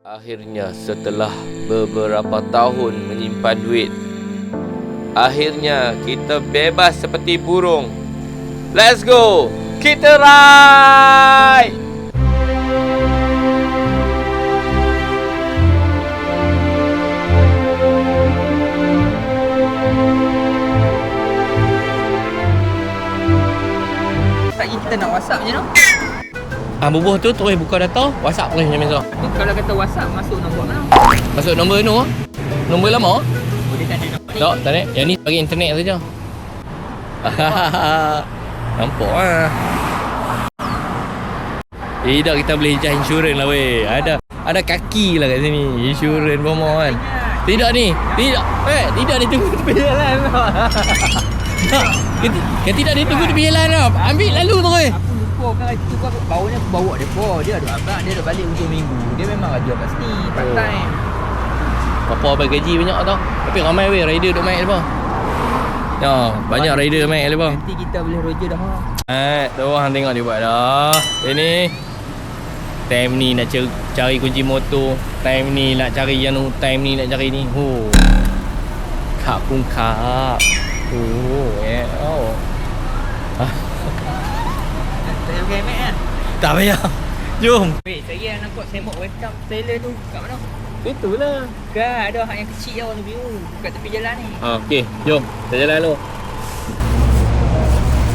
Akhirnya setelah beberapa tahun menyimpan duit, akhirnya kita bebas seperti burung. Let's go! Kita ride! Lagi kita nak WhatsApp je no? Bubuh tu terus buka data, WhatsApp terus macam tu. Kalau kata WhatsApp masuk nombor mana? Masuk nombor ni, nombor lama? Boleh tak ada nombor ni? Tak, tak ada. Yang ni bagi internet saja. Nampak ah. Tidak, kita boleh hijau insurans lah weh. Ada kaki lah kat sini. Insurans bomo kan. Tidak ni. Tidak. Tidak dia tunggu tepi jalan. Tidak dia tunggu tepi jalan tau. Ambil lalu terus. Aku lupa kan itu kau baunya aku bawa depa. Dia ada abang, dia ada balik hujung minggu. Dia memang kerja kat sini part time. Papa bagi gaji banyak tau. Tapi ramai weh rider duk main depa. Ya, banyak rider main depa. Nanti kita boleh roja dah. Tu hang tengok dia buat dah. Ini time ni nak cari kunci motor, time ni nak cari yang tu, time ni nak cari ni. Kap pun kap. Tak payah mat kan? Tak payah. Jom. Weh, saya nak nampak semok welcome trailer tu kat mana? Itulah. Kan ada hak yang kecil je warna biru kat tepi jalan ni. Okey, jom. Kita jalan dulu.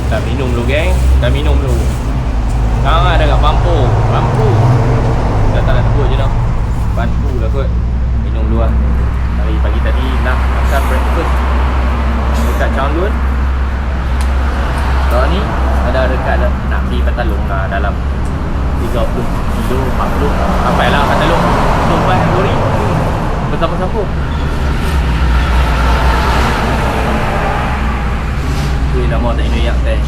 Kita minum dulu geng. Kita minum dulu. Sekarang ada kat Pampu. Kita tak nak sebut je dah. Pampu lah kot. Minum dulu lah. Hari pagi tadi nak makan breakfast dekat Changlun. Sekarang ni ada dekat dah. Nak pergi Patalong lah dalam 30 kilo, 40. Sampailah Patalong. Sampai lori. Bersama-sama. Kui lama tak ini yang teh.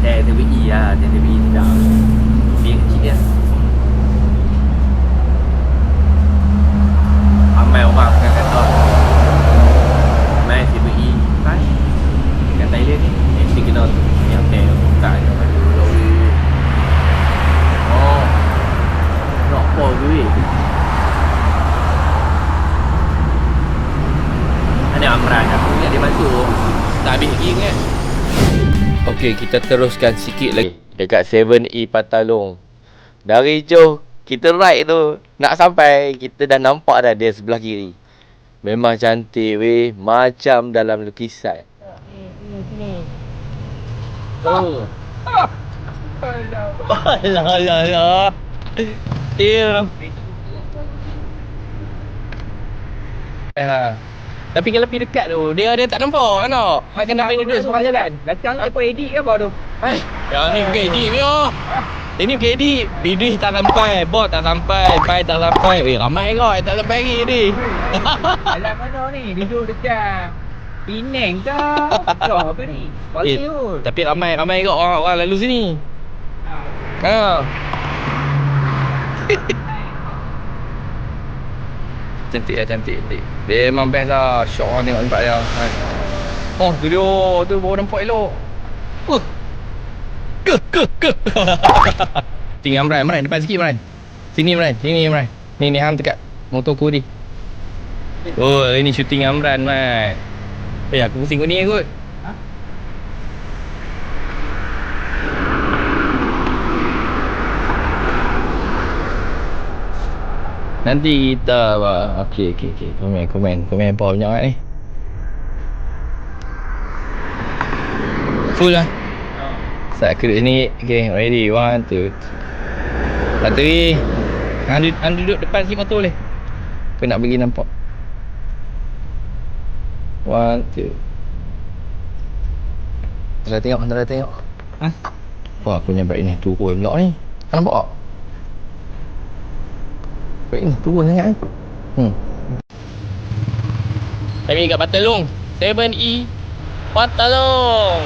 Teh TVI lah, teh TVI tidak. Dia kecil dia. Ramai orang kan kata main TVI kan kat Thailand ni mesti kena yang teh buka je. Oh, nak apa duit? Ada Amran aku ingat dia bantu. Tak habis lagi ingat. Okey, kita teruskan sikit lagi dekat 7E Patalong. Dari jauh kita ride tu nak sampai, kita dah nampak dah dia sebelah kiri. Memang cantik weh, macam dalam lukisan. Oh. Alah. Dia. Tapi kalau pergi dekat tu, dia tak nampak kan tak? Mak kena main duduk sebelah jalan. Datang apa edit ke baru? Yang ni bukan edit punya. Ini bukan edit. Bidih tak sampai, bot tak sampai, pai tak sampai. Ramai kau tak sampai lagi ni. Alam mana ni? Duduk dekat Penang ke? Apa ni? Bollywood. Tapi ramai kau orang lalu sini. Cantik. Dia memang best lah. Syok lah tengok tempat dia. Oh, tu dia. Tu baru nampak elok. Tinggal Amran, depan sikit Amran. Sini Amran. Ni hang dekat motor ku ni. Oh, ini syuting Amran, Mat. Aku pusing kau ni kot. Nanti kita okey. Komen apa banyak kat ni. Full lah. Start kerja ni. Okay, ready. 1, 2. Bateri. Hang duduk depan sikit motor boleh? Aku nak bagi nampak. 1, 2. Dah tengok. Wah, aku punya brake ni turun pula ni. Kau nampak tak? Brake ni turun sangat ni. Kami kat Patalong. 7E Patalong.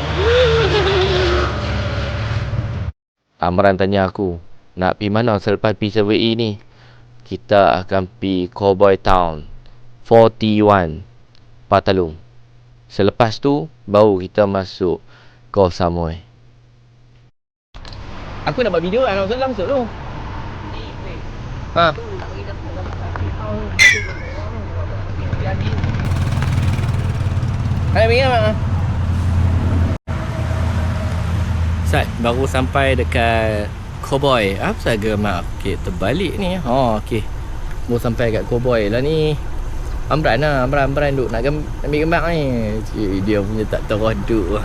Amran tanya aku, nak pergi mana selepas pergi 7E ni? Kita akan pergi Cowboy Town 41 Patalong. Selepas tu baru kita masuk Koh Samui. Aku nak buat video, nak masuk tu. Ha. Hai pergi mak. Sat baru sampai dekat Cowboy. Apa saja mak? Okey, terbalik ni. Okey. Baru sampai kat Cowboy lah ni. Amran duk nak ambil gambar ni. Dia punya tak terus duk.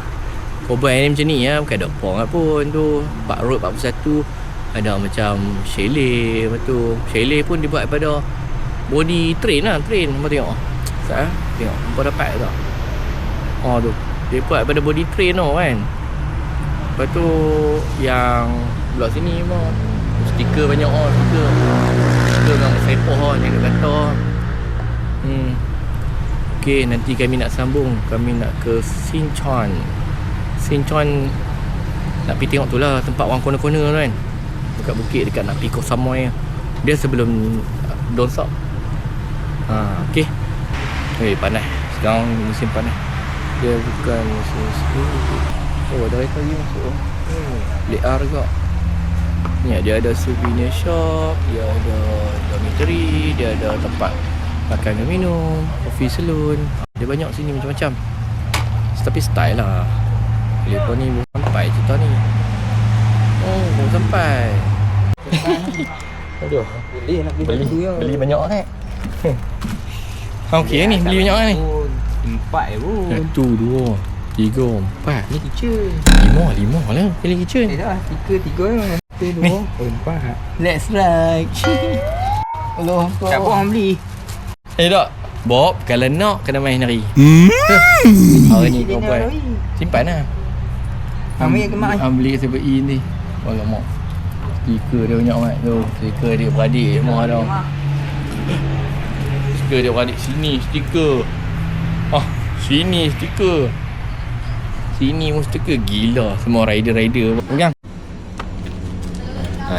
Cowboy ni macam ni ya, bukan ada pong pun tu. Park Road 41 ada macam chalet, lepas tu chalet pun dibuat daripada body train lah, train. Apa tengok? Sat tengok apa dapat tak? Tu. Dia buat daripada body train tu kan. Lepas tu yang belah sini mah stiker banyak stiker dengan sepoh yang kat kata. Okey, nanti kami nak sambung. Kami nak ke Sinchon. Nak pergi tengok tu lah tempat orang corner-corner tu kan. Dekat bukit dekat nak pergi Koh Samui. Dia sebelum Donsok. Okey. Panas. Sekarang musim panas. Dia bukan musim sejuk. Ada kereta lagi masuk. LR juga. Ni dia ada souvenir shop, dia ada dormitory, dia ada tempat makan dan minum, office saloon. Dia banyak sini macam-macam. Tapi style lah. Lepas ni belum sampai cerita ni. Belum sampai. Aduh, beli banyak kan. Okey ni, beli banyak ni. 4 pun. 1 2 3 4. Ni kitchen. 5 lah pilih kitchen. Dah 3 mana? 1 2 4. Let's ride. Hello. Tak apa orang beli. Tak. Bob, kalau nak kena main hari. Hari ni kau buat. Simpan lah. Kami ke mak. Beli ke 7E ni. Alamak. Stiker dia banyak mat tu. Stiker dia beradik semua dah. Stiker dia beradik sini stiker. Sini stiker. Sini pun stiker. Gila semua rider-rider. Pegang.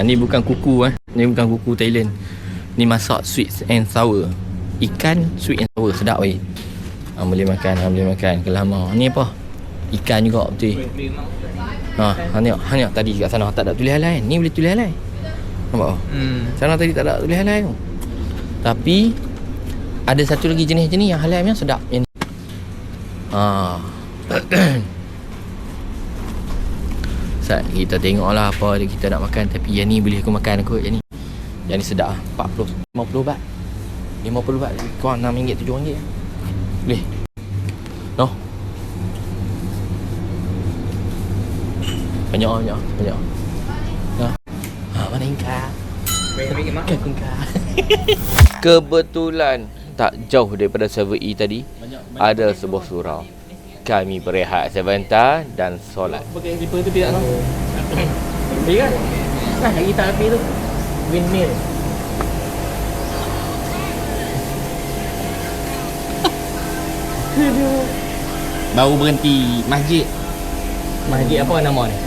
Ni bukan kuku Ni bukan kuku Thailand. Ni masak sweet and sour. Ikan sweet and sour sedap weh. Boleh makan. Kalau mau. Ni apa? Ikan juga betul. Hanya tadi kat sana tak ada tulis halal kan? Ni boleh tulis halal. Nampak tak? Sana tadi tak ada tulis halal tu. Tapi ada satu lagi jenis-jenis yang halal yang sedap. Yang Sat kita tengoklah apa kita nak makan. Tapi yang ni boleh aku makan aku. Yang ni sedap 40 50 baht. 50 baht kurang RM6 RM7. Boleh. No. Banyak. Mana ingkar? Kebetulan tak jauh daripada 7E tadi ada sebuah surau. Kami berehat sebentar dan solat. Pakai slipper tu tidak tahu. Boleh kan? Lagi tak api tu. Windmill. Baru berhenti masjid. Masjid apa nama ni?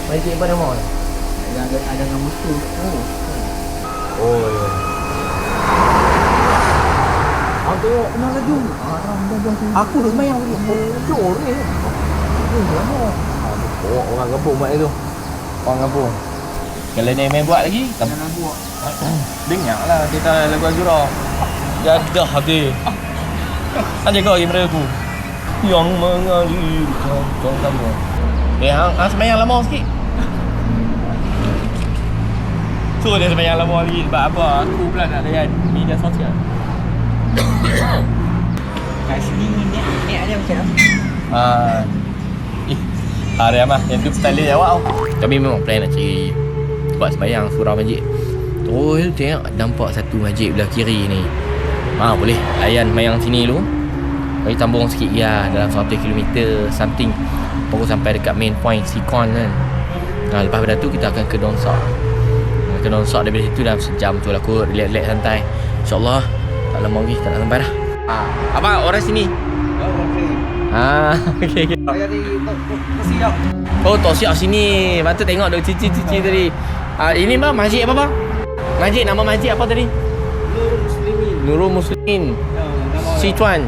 Masjid apa nama ni? Ada nama tu. Tengok kena laju. Aku dah sembahyang tadi. Bocor ni. Orang kampung buat tu. Orang kampung. Kalau ni main buat lagi, Jangan buat. dengarlah cerita lagu Azura. Jadah habis. Aja kau lagi mereka aku. Yang mengalirkan kau kamu. Hang sembahyang lama sikit. Tu dia sembahyang lama lagi sebab apa? Aku pula nak layan media sosial. Kat sini ni ada macam Hari amah yang tu style awak. Kami memang plan nak cari tempat sembahyang surau masjid. Terus tengok nampak satu masjid belah kiri ni. Boleh layan sembahyang sini dulu. Bagi tambung sikit dalam 100 km something. Baru sampai dekat main point Sikon kan. Lepas pada tu kita akan ke Donsok. Ke Donsok daripada situ dalam sejam tu lah kot. Relax-relax santai. InsyaAllah tak lama lagi kita nak sampai dah. Abang orang sini. Okey. Saya di Tosi dah. Tok Siap sini. Patut tengok dah cici-cici tadi. Ini bang masjid apa bang? Nama masjid apa tadi? Nurul Muslimin. Sichuan.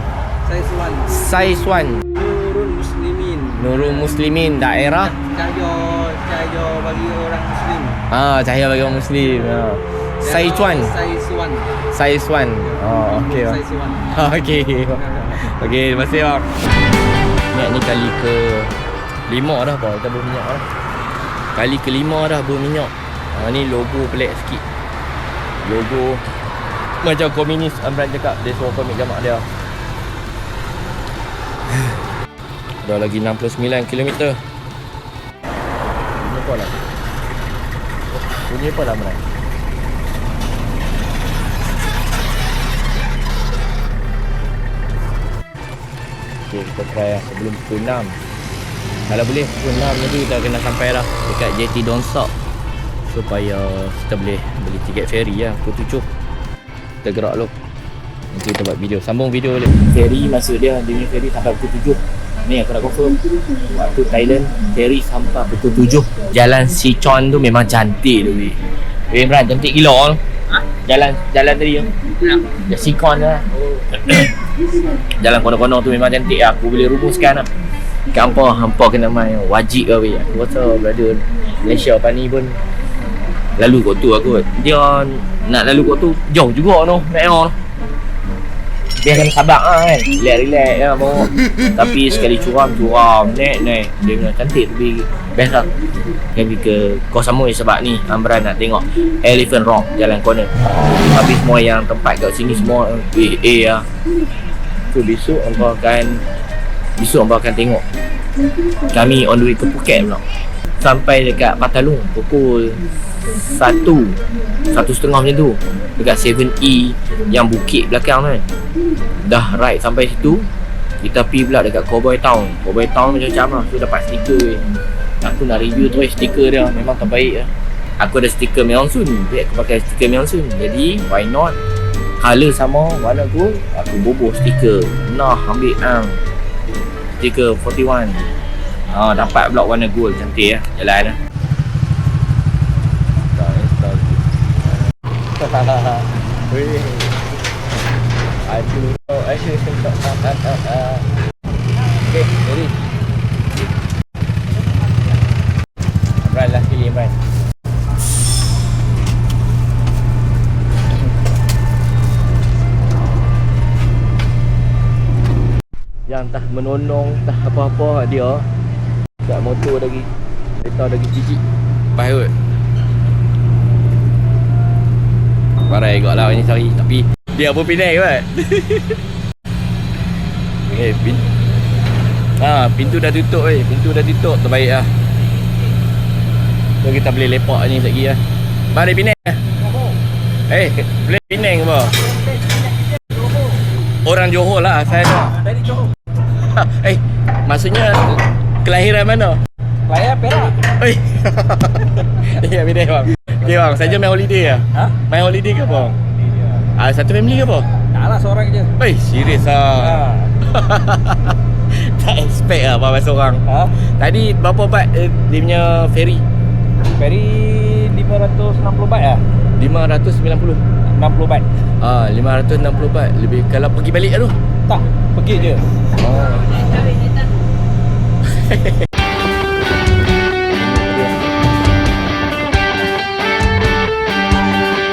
Saiswan. Nurul Muslimin. Nurul Muslimin daerah Cahaya cahaya bagi orang Muslim. Cahaya bagi orang Muslim. Saichuan. Saichuan. Saichuan. Okey bang. Saichuan. Okey. Okey, terima kasih bang. Ni kali ke 5 dah bang kita berminyak dah. Kali ke 5 dah berminyak. Ni logo pelik sikit. Logo macam komunis Amran cakap dia suruh komik jamak dia. Dah lagi 69 km. Bunyi apa lah? Bunyi apa lah Amran? Okay, kita try lah sebelum pukul 6. Kalau boleh pukul 6 tadi kita kena sampai lah dekat JT Donsok, supaya kita boleh beli tiket ferry lah pukul 7. Kita gerak dulu. Nanti kita buat video, sambung video boleh. Ferry maksud dia punya ferry sampai pukul 7. Ni aku nak confirm. Waktu Thailand ferry sampai pukul 7. Jalan Sichuan tu memang cantik tu weh. Imran cantik gila. Jalan tadi tu. Ya Sichuan lah. Jalan kono-kono tu memang cantik lah. Aku boleh rumuskan lah. Hampa kena main. Wajib lah weh. Aku rasa brother Malaysia apa ni pun lalu kot tu aku. Dia nak lalu kot tu jauh juga tu. Naik dia kena sabar kan. Relax lah bawa. Tapi sekali curam naik. Dia kena cantik tapi best lah. Kami ke Koh Samui sebab ni Amran nak tengok Elephant Rock jalan corner. Tapi semua yang tempat kat sini semua lah. So besok hampa akan tengok. Kami on the way ke Phuket pula. Sampai dekat Patalung pukul 1.30 macam tu. Dekat 7E yang bukit belakang kan. Dah ride sampai situ, kita pergi pula dekat Cowboy Town. Cowboy Town macam-macam lah. So dapat stiker weh. Aku nak review tu stiker dia memang terbaik lah. Aku ada stiker Meonsun. Aku pakai stiker Meonsun. Jadi why not? Color sama, warna gold. Aku boboh stiker. Nah ambil stiker 41. Dapat pula warna gold. Cantik lah. Jalan lah. Weh. Aduh. Okay, ready. Amran lah pilih Amran. Yang tak menonong, tak apa-apa dia. Kat motor lagi. Kereta lagi jijik. Baik. Parai juga lah ni sorry. Tapi dia pun Penang kan. Pintu dah tutup Pintu dah tutup. Terbaik lah. So kita boleh lepak ni sekejap lagi lah. Mari Penang. Boleh Penang apa? Orang Johor lah saya. Dari Johor. Maksudnya kelahiran mana? Kelahiran Perak. Ya Penang bang. Okay bang, saja main holiday lah. Main holiday ke apa? Satu family ke apa? Tak lah, seorang je. Serius lah. Tak expect lah bawa seorang. Tadi berapa baht dia punya ferry? Ferry 560 baht lah. 590. 60 baht. 560 baht. Lebih kalau pergi balik lah tu. Tak, pergi je.